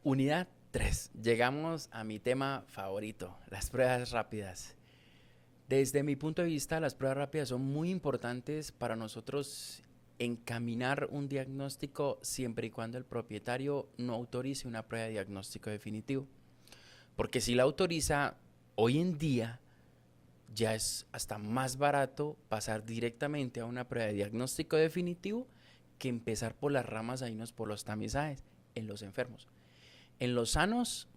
Unidad 3. Llegamos a mi tema favorito, las pruebas rápidas. Desde mi punto de vista, las pruebas rápidas son muy importantes para nosotros encaminar un diagnóstico siempre y cuando el propietario no autorice una prueba de diagnóstico definitivo. Porque si la autoriza, hoy en día ya es hasta más barato pasar directamente a una prueba de diagnóstico definitivo que empezar por las ramas a irnos por los tamizajes en los enfermos. En los sanos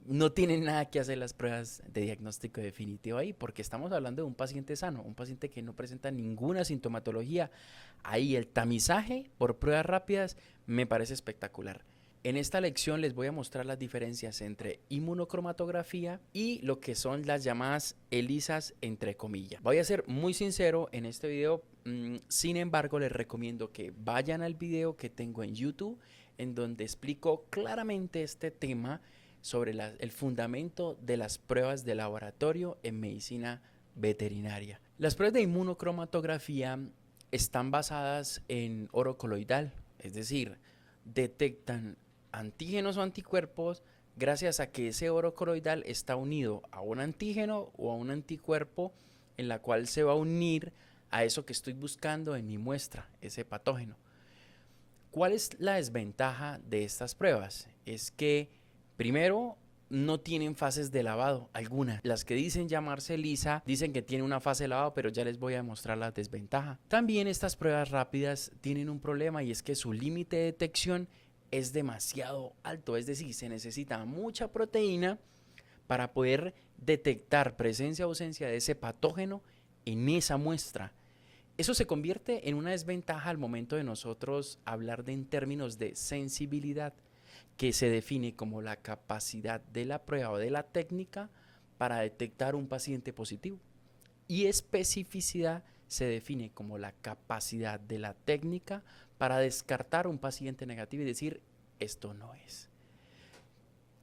no tienen nada que hacer las pruebas de diagnóstico definitivo ahí, porque estamos hablando de un paciente sano, un paciente que no presenta ninguna sintomatología. Ahí el tamizaje por pruebas rápidas me parece espectacular. En esta lección les voy a mostrar las diferencias entre inmunocromatografía y lo que son las llamadas ELISAs entre comillas. Voy a ser muy sincero en este video, sin embargo les recomiendo que vayan al video que tengo en YouTube, en donde explico claramente este tema sobre el fundamento de las pruebas de laboratorio en medicina veterinaria. Las pruebas de inmunocromatografía están basadas en oro coloidal, es decir, detectan antígenos o anticuerpos gracias a que ese oro coloidal está unido a un antígeno o a un anticuerpo en la cual se va a unir a eso que estoy buscando en mi muestra, ese patógeno. ¿Cuál es la desventaja de estas pruebas? Es que, primero, no tienen fases de lavado alguna. Las que dicen llamarse ELISA dicen que tiene una fase de lavado, pero ya les voy a demostrar la desventaja. También estas pruebas rápidas tienen un problema y es que su límite de detección es demasiado alto. Es decir, se necesita mucha proteína para poder detectar presencia o ausencia de ese patógeno en esa muestra. Eso se convierte en una desventaja al momento de nosotros hablar en términos de sensibilidad, que se define como la capacidad de la prueba o de la técnica para detectar un paciente positivo. Y especificidad se define como la capacidad de la técnica para descartar un paciente negativo y decir, esto no es.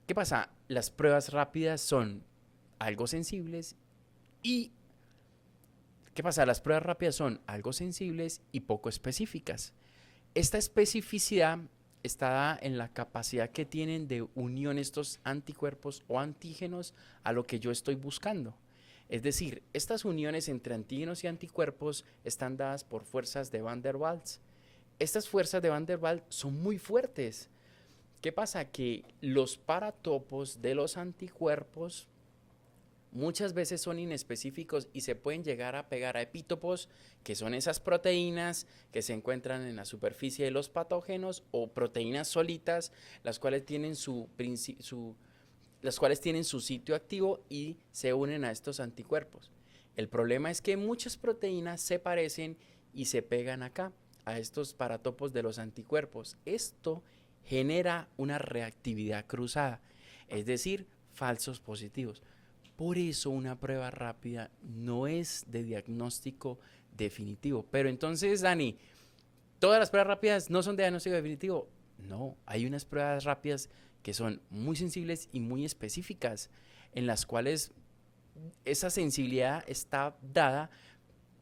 ¿Qué pasa? Las pruebas rápidas son algo sensibles y Las pruebas rápidas son algo sensibles y poco específicas. Esta especificidad está dada en la capacidad que tienen de unión estos anticuerpos o antígenos a lo que yo estoy buscando. Es decir, estas uniones entre antígenos y anticuerpos están dadas por fuerzas de Van der Waals. Estas fuerzas de Van der Waals son muy fuertes. ¿Qué pasa? Que los paratopos de los anticuerpos muchas veces son inespecíficos y se pueden llegar a pegar a epítopos, que son esas proteínas que se encuentran en la superficie de los patógenos, o proteínas solitas, las cuales tienen su sitio activo y se unen a estos anticuerpos. El problema es que muchas proteínas se parecen y se pegan acá, a estos paratopos de los anticuerpos. Esto genera una reactividad cruzada, es decir, falsos positivos. Por eso una prueba rápida no es de diagnóstico definitivo. Pero entonces, Dani, ¿todas las pruebas rápidas no son de diagnóstico definitivo? No, hay unas pruebas rápidas que son muy sensibles y muy específicas, en las cuales esa sensibilidad está dada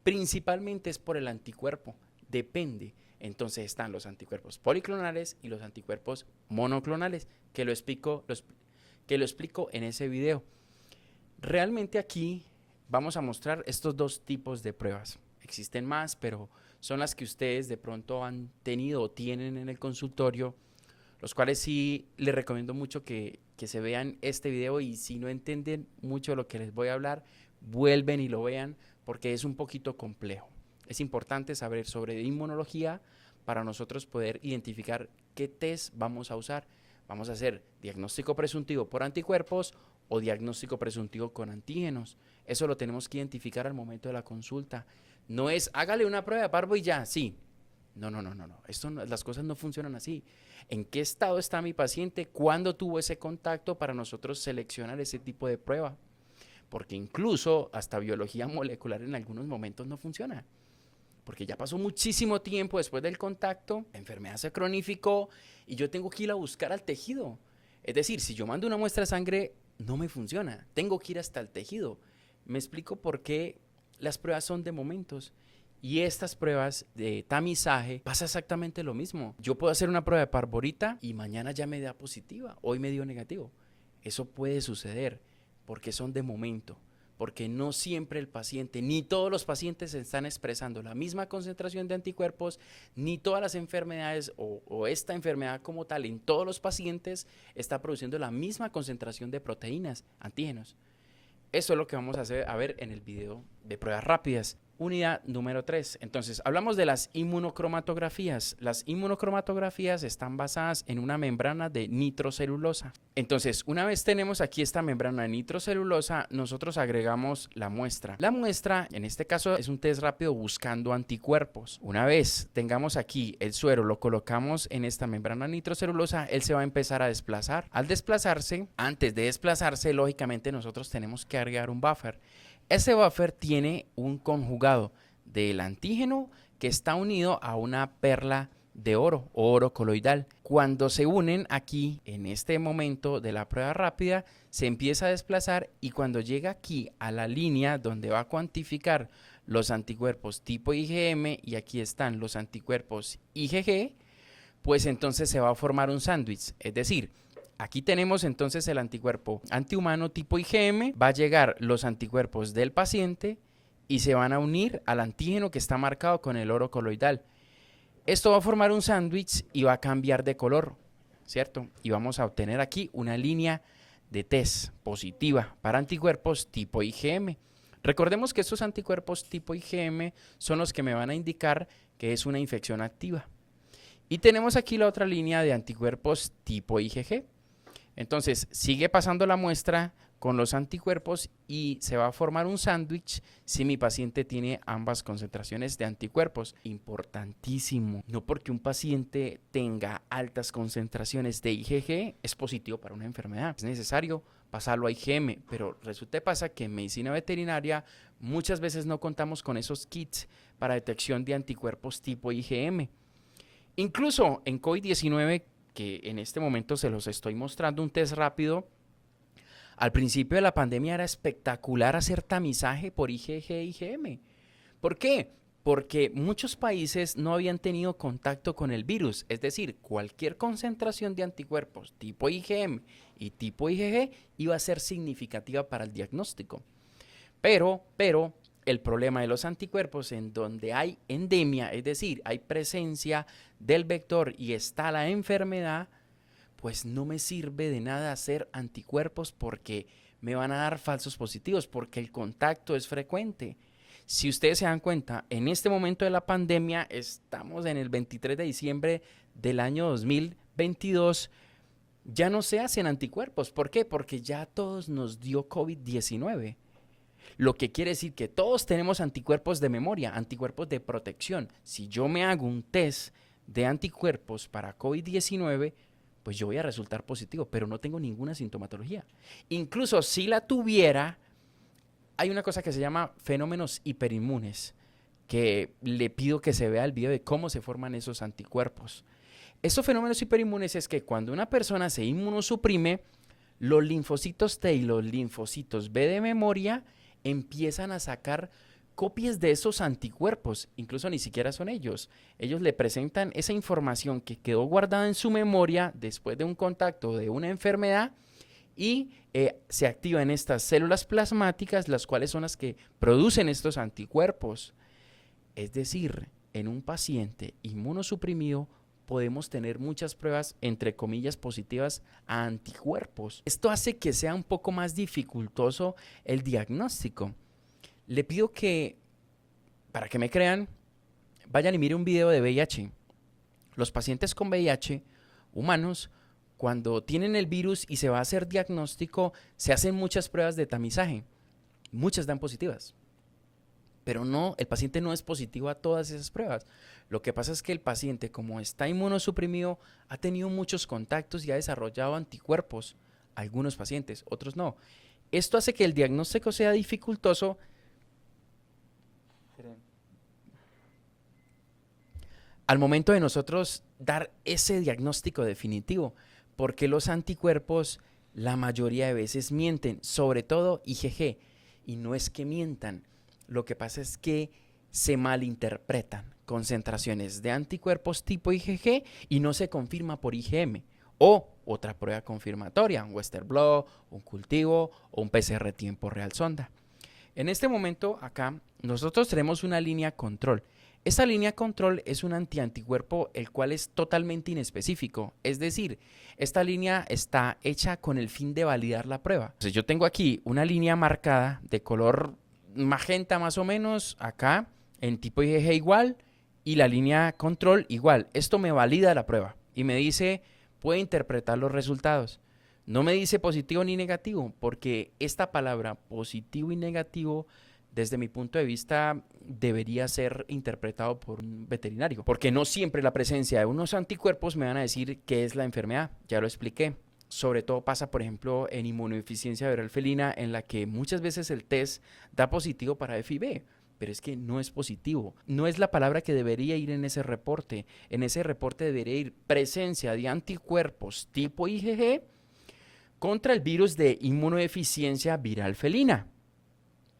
principalmente es por el anticuerpo, depende. Entonces están los anticuerpos policlonales y los anticuerpos monoclonales, que lo explico en ese video. Realmente aquí vamos a mostrar estos dos tipos de pruebas. Existen más, pero son las que ustedes de pronto han tenido o tienen en el consultorio, los cuales sí les recomiendo mucho que se vean este video, y si no entienden mucho de lo que les voy a hablar, vuelven y lo vean porque es un poquito complejo. Es importante saber sobre inmunología para nosotros poder identificar qué test vamos a usar. Vamos a hacer diagnóstico presuntivo por anticuerpos o diagnóstico presuntivo con antígenos. Eso lo tenemos que identificar al momento de la consulta. No es, hágale una prueba de parvo y ya, sí. No. Las cosas no funcionan así. ¿En qué estado está mi paciente? ¿Cuándo tuvo ese contacto para nosotros seleccionar ese tipo de prueba? Porque incluso hasta biología molecular en algunos momentos no funciona. Porque ya pasó muchísimo tiempo después del contacto, la enfermedad se cronificó y yo tengo que ir a buscar al tejido. Es decir, si yo mando una muestra de sangre, no me funciona. Tengo que ir hasta el tejido. Me explico por qué las pruebas son de momentos. Y estas pruebas de tamizaje pasa exactamente lo mismo. Yo puedo hacer una prueba de parvorita y mañana ya me da positiva, hoy me dio negativo. Eso puede suceder porque son de momento, porque no siempre el paciente, ni todos los pacientes están expresando la misma concentración de anticuerpos, ni todas las enfermedades o esta enfermedad como tal en todos los pacientes está produciendo la misma concentración de proteínas, antígenos. Eso es lo que vamos a ver en el video de pruebas rápidas. Unidad número 3. Entonces, hablamos de las inmunocromatografías. Las inmunocromatografías están basadas en una membrana de nitrocelulosa. Entonces, una vez tenemos aquí esta membrana de nitrocelulosa, nosotros agregamos la muestra. La muestra, en este caso, es un test rápido buscando anticuerpos. Una vez tengamos aquí el suero, lo colocamos en esta membrana nitrocelulosa, él se va a empezar a desplazar. Al desplazarse, antes de desplazarse, lógicamente nosotros tenemos que agregar un buffer. Ese buffer tiene un conjugado del antígeno que está unido a una perla de oro o oro coloidal. Cuando se unen aquí, en este momento de la prueba rápida, se empieza a desplazar y cuando llega aquí a la línea donde va a cuantificar los anticuerpos tipo IgM y aquí están los anticuerpos IgG, pues entonces se va a formar un sándwich, es decir, aquí tenemos entonces el anticuerpo antihumano tipo IgM, va a llegar los anticuerpos del paciente y se van a unir al antígeno que está marcado con el oro coloidal. Esto va a formar un sándwich y va a cambiar de color, ¿cierto? Y vamos a obtener aquí una línea de test positiva para anticuerpos tipo IgM. Recordemos que estos anticuerpos tipo IgM son los que me van a indicar que es una infección activa. Y tenemos aquí la otra línea de anticuerpos tipo IgG. Entonces, sigue pasando la muestra con los anticuerpos y se va a formar un sándwich si mi paciente tiene ambas concentraciones de anticuerpos. Importantísimo, no porque un paciente tenga altas concentraciones de IgG es positivo para una enfermedad. Es necesario pasarlo a IgM, pero resulta pasa que en medicina veterinaria muchas veces no contamos con esos kits para detección de anticuerpos tipo IgM. Incluso en COVID-19, que en este momento se los estoy mostrando un test rápido, al principio de la pandemia era espectacular hacer tamizaje por IgG e IgM. ¿Por qué? Porque muchos países no habían tenido contacto con el virus, es decir, cualquier concentración de anticuerpos tipo IgM y tipo IgG iba a ser significativa para el diagnóstico. Pero el problema de los anticuerpos en donde hay endemia, es decir, hay presencia del vector y está la enfermedad, pues no me sirve de nada hacer anticuerpos porque me van a dar falsos positivos, porque el contacto es frecuente. Si ustedes se dan cuenta, en este momento de la pandemia, estamos en el 23 de diciembre del año 2022, ya no se hacen anticuerpos. ¿Por qué? Porque ya a todos nos dio COVID-19. Lo que quiere decir que todos tenemos anticuerpos de memoria, anticuerpos de protección. Si yo me hago un test de anticuerpos para COVID-19, pues yo voy a resultar positivo, pero no tengo ninguna sintomatología. Incluso si la tuviera, hay una cosa que se llama fenómenos hiperinmunes, que le pido que se vea el video de cómo se forman esos anticuerpos. Estos fenómenos hiperinmunes es que cuando una persona se inmunosuprime, los linfocitos T y los linfocitos B de memoria empiezan a sacar copias de esos anticuerpos, incluso ni siquiera son ellos. Ellos le presentan esa información que quedó guardada en su memoria después de un contacto de una enfermedad y se activan estas células plasmáticas, las cuales son las que producen estos anticuerpos. Es decir, en un paciente inmunosuprimido podemos tener muchas pruebas, entre comillas, positivas a anticuerpos. Esto hace que sea un poco más dificultoso el diagnóstico. Le pido que, para que me crean, vayan y miren un video de VIH. Los pacientes con VIH, humanos, cuando tienen el virus y se va a hacer diagnóstico, se hacen muchas pruebas de tamizaje. Muchas dan positivas. Pero no, el paciente no es positivo a todas esas pruebas. Lo que pasa es que el paciente, como está inmunosuprimido, ha tenido muchos contactos y ha desarrollado anticuerpos. Algunos pacientes, otros no. Esto hace que el diagnóstico sea dificultoso. Al momento de nosotros dar ese diagnóstico definitivo, porque los anticuerpos la mayoría de veces mienten, sobre todo IgG, y no es que mientan, lo que pasa es que se malinterpretan concentraciones de anticuerpos tipo IgG y no se confirma por IgM. O otra prueba confirmatoria, un Western blot, un cultivo o un PCR tiempo real sonda. En este momento acá nosotros tenemos una línea control. Esta línea control es un antianticuerpo el cual es totalmente inespecífico. Es decir, esta línea está hecha con el fin de validar la prueba. Entonces yo tengo aquí una línea marcada de color magenta más o menos acá en tipo IgG igual y la línea control igual. Esto me valida la prueba y me dice puede interpretar los resultados. No me dice positivo ni negativo, porque esta palabra positivo y negativo, desde mi punto de vista, debería ser interpretado por un veterinario, porque no siempre la presencia de unos anticuerpos me van a decir qué es la enfermedad, ya lo expliqué. Sobre todo pasa, por ejemplo, en inmunodeficiencia viral felina, en la que muchas veces el test da positivo para FIB, pero es que no es positivo. No es la palabra que debería ir en ese reporte. En ese reporte debería ir presencia de anticuerpos tipo IgG contra el virus de inmunodeficiencia viral felina.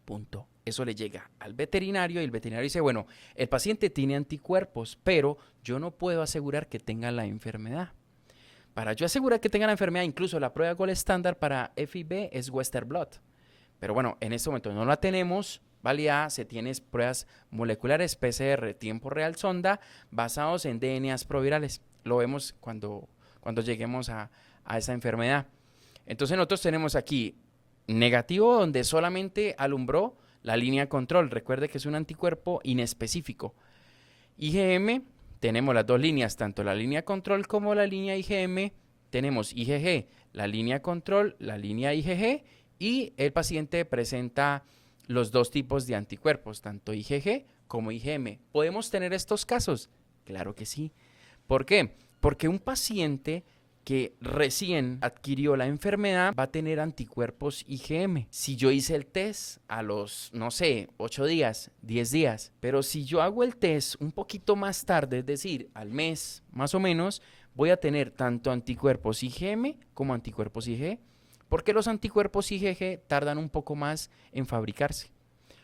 Punto. Eso le llega al veterinario y el veterinario dice, bueno, el paciente tiene anticuerpos, pero yo no puedo asegurar que tenga la enfermedad. Para yo asegurar que tenga la enfermedad, incluso la prueba gold estándar para FIB es Western blot. Pero bueno, en este momento no la tenemos validada, se tienen pruebas moleculares PCR tiempo real sonda basados en DNAs provirales. Lo vemos cuando lleguemos a esa enfermedad. Entonces nosotros tenemos aquí negativo donde solamente alumbró la línea control. Recuerde que es un anticuerpo inespecífico. IgM, tenemos las dos líneas, tanto la línea control como la línea IgM. Tenemos IgG, la línea control, la línea IgG y el paciente presenta los dos tipos de anticuerpos, tanto IgG como IgM. ¿Podemos tener estos casos? Claro que sí. ¿Por qué? Porque un paciente que recién adquirió la enfermedad va a tener anticuerpos IgM. Si yo hice el test a los, no sé, 8 días, 10 días, pero si yo hago el test un poquito más tarde, es decir, al mes más o menos, voy a tener tanto anticuerpos IgM como anticuerpos IgG, porque los anticuerpos IgG tardan un poco más en fabricarse.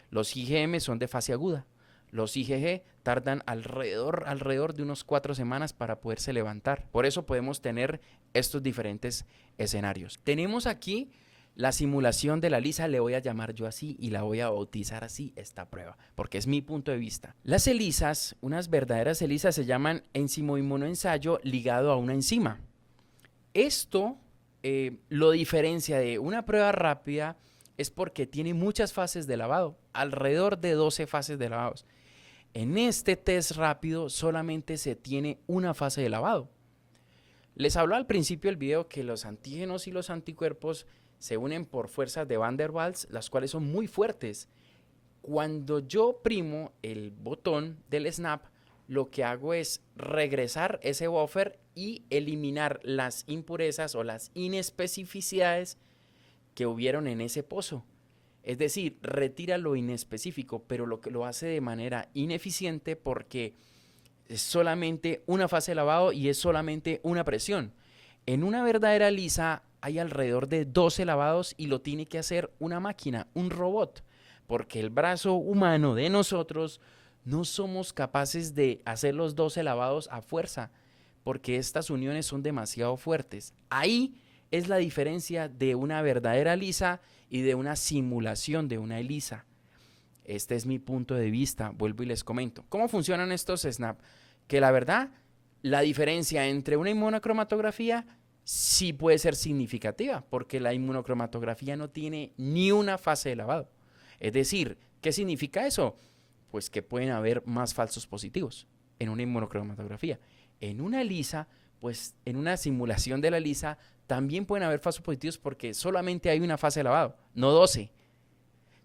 Los IgM son de fase aguda. Los IgG tardan alrededor de unos 4 semanas para poderse levantar. Por eso podemos tener estos diferentes escenarios. Tenemos aquí la simulación de la ELISA, le voy a llamar yo así y la voy a bautizar así esta prueba, porque es mi punto de vista. Las ELISAs, unas verdaderas ELISAs, se llaman enzimo inmunoensayo ligado a una enzima. Esto lo diferencia de una prueba rápida es porque tiene muchas fases de lavado, alrededor de 12 fases de lavados. En este test rápido solamente se tiene una fase de lavado. Les hablaba al principio del video que los antígenos y los anticuerpos se unen por fuerzas de Van der Waals, las cuales son muy fuertes. Cuando yo oprimo el botón del SNAP, lo que hago es regresar ese buffer y eliminar las impurezas o las inespecificidades que hubieron en ese pozo. Es decir, retira lo inespecífico, pero lo que lo hace de manera ineficiente porque es solamente una fase de lavado y es solamente una presión. En una verdadera ELISA hay alrededor de 12 lavados y lo tiene que hacer una máquina, un robot, porque el brazo humano de nosotros no somos capaces de hacer los 12 lavados a fuerza, porque estas uniones son demasiado fuertes. Ahí es la diferencia de una verdadera ELISA y de una simulación de una ELISA. Este es mi punto de vista, vuelvo y les comento. ¿Cómo funcionan estos SNAP? Que la verdad, la diferencia entre una inmunocromatografía sí puede ser significativa, porque la inmunocromatografía no tiene ni una fase de lavado. Es decir, ¿qué significa eso? Pues que pueden haber más falsos positivos en una inmunocromatografía. En una ELISA, pues en una simulación de la ELISA, también pueden haber falsos positivos porque solamente hay una fase de lavado, no 12.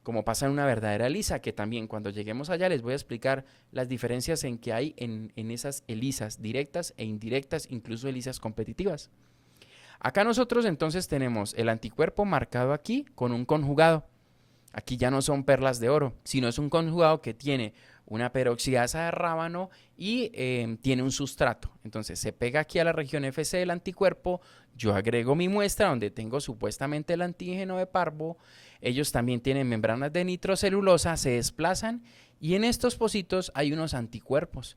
Como pasa en una verdadera ELISA, que también cuando lleguemos allá les voy a explicar las diferencias en que hay en esas ELISAs directas e indirectas, incluso ELISAs competitivas. Acá nosotros entonces tenemos el anticuerpo marcado aquí con un conjugado. Aquí ya no son perlas de oro, sino es un conjugado que tiene una peroxidasa de rábano y tiene un sustrato. Entonces se pega aquí a la región FC del anticuerpo, yo agrego mi muestra donde tengo supuestamente el antígeno de parvo, ellos también tienen membranas de nitrocelulosa, se desplazan y en estos pocitos hay unos anticuerpos.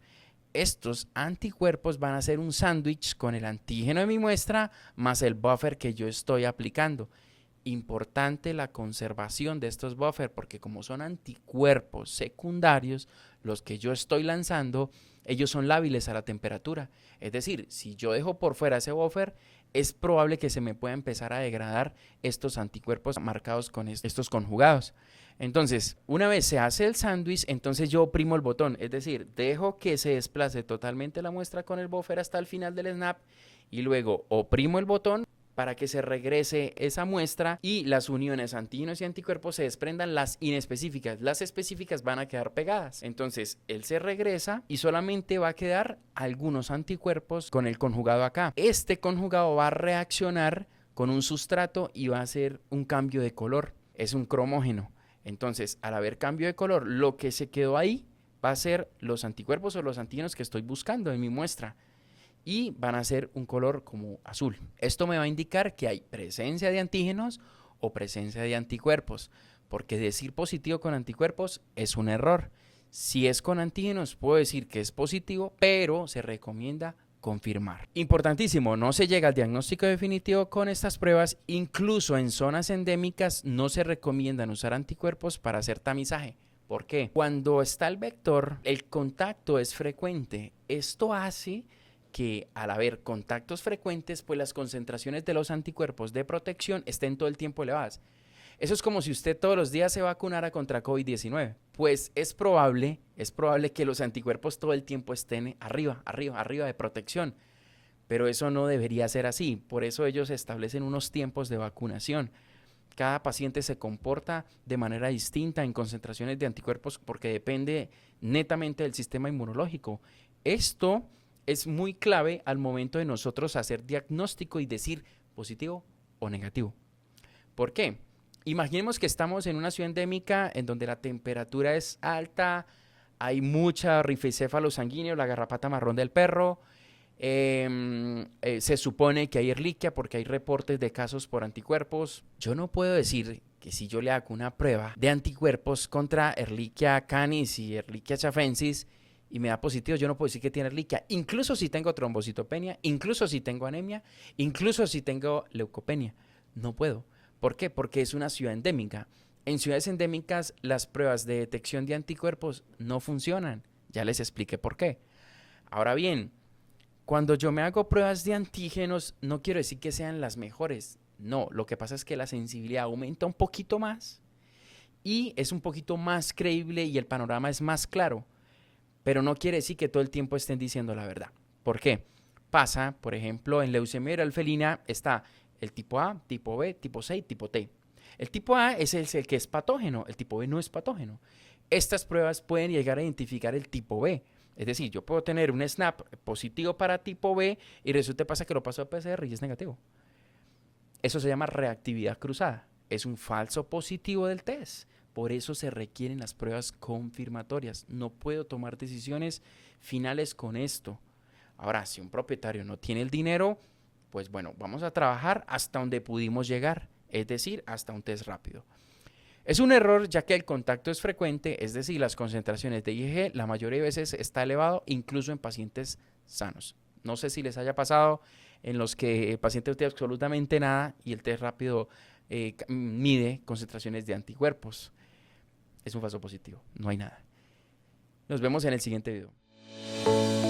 Estos anticuerpos van a hacer un sándwich con el antígeno de mi muestra más el buffer que yo estoy aplicando. Importante la conservación de estos buffers porque como son anticuerpos secundarios, los que yo estoy lanzando, ellos son lábiles a la temperatura. Es decir, si yo dejo por fuera ese buffer, es probable que se me pueda empezar a degradar estos anticuerpos marcados con estos conjugados. Entonces, una vez se hace el sándwich, entonces yo oprimo el botón, es decir, dejo que se desplace totalmente la muestra con el buffer hasta el final del snap y luego oprimo el botón para que se regrese esa muestra y las uniones antígenos y anticuerpos se desprendan las inespecíficas. Las específicas van a quedar pegadas. Entonces, él se regresa y solamente va a quedar algunos anticuerpos con el conjugado acá. Este conjugado va a reaccionar con un sustrato y va a hacer un cambio de color. Es un cromógeno. Entonces, al haber cambio de color, lo que se quedó ahí va a ser los anticuerpos o los antígenos que estoy buscando en mi muestra. Y van a ser un color como azul. Esto me va a indicar que hay presencia de antígenos o presencia de anticuerpos, porque decir positivo con anticuerpos es un error. Si es con antígenos, puedo decir que es positivo, pero se recomienda confirmar. Importantísimo, no se llega al diagnóstico definitivo con estas pruebas, incluso en zonas endémicas no se recomiendan usar anticuerpos para hacer tamizaje. ¿Por qué? Cuando está el vector, el contacto es frecuente. Esto hace que al haber contactos frecuentes, pues las concentraciones de los anticuerpos de protección estén todo el tiempo elevadas. Eso es como si usted todos los días se vacunara contra COVID-19. Pues es probable que los anticuerpos todo el tiempo estén arriba de protección. Pero eso no debería ser así. Por eso ellos establecen unos tiempos de vacunación. Cada paciente se comporta de manera distinta en concentraciones de anticuerpos porque depende netamente del sistema inmunológico. Esto es muy clave al momento de nosotros hacer diagnóstico y decir positivo o negativo. ¿Por qué? Imaginemos que estamos en una ciudad endémica en donde la temperatura es alta, hay mucha rifocéfalo sanguíneo, la garrapata marrón del perro, se supone que hay Ehrlichia porque hay reportes de casos por anticuerpos. Yo no puedo decir que si yo le hago una prueba de anticuerpos contra Ehrlichia canis y Ehrlichia chafensis y me da positivo, yo no puedo decir que tiene Ehrlichia, incluso si tengo trombocitopenia, incluso si tengo anemia, incluso si tengo leucopenia. No puedo. ¿Por qué? Porque es una ciudad endémica. En ciudades endémicas las pruebas de detección de anticuerpos no funcionan. Ya les expliqué por qué. Ahora bien, cuando yo me hago pruebas de antígenos, no quiero decir que sean las mejores. No, lo que pasa es que la sensibilidad aumenta un poquito más y es un poquito más creíble y el panorama es más claro. Pero no quiere decir que todo el tiempo estén diciendo la verdad. ¿Por qué? Pasa, por ejemplo, en leucemia felina está el tipo A, tipo B, tipo C y tipo T. El tipo A es el que es patógeno, el tipo B no es patógeno. Estas pruebas pueden llegar a identificar el tipo B. Es decir, yo puedo tener un SNAP positivo para tipo B y resulta pasa que lo paso a PCR y es negativo. Eso se llama reactividad cruzada. Es un falso positivo del test. Por eso se requieren las pruebas confirmatorias. No puedo tomar decisiones finales con esto. Ahora, si un propietario no tiene el dinero, pues bueno, vamos a trabajar hasta donde pudimos llegar, es decir, hasta un test rápido. Es un error ya que el contacto es frecuente, es decir, las concentraciones de IgG la mayoría de veces está elevado, incluso en pacientes sanos. No sé si les haya pasado en los que el paciente no tiene absolutamente nada y el test rápido mide concentraciones de anticuerpos. Es un falso positivo, no hay nada. Nos vemos en el siguiente video.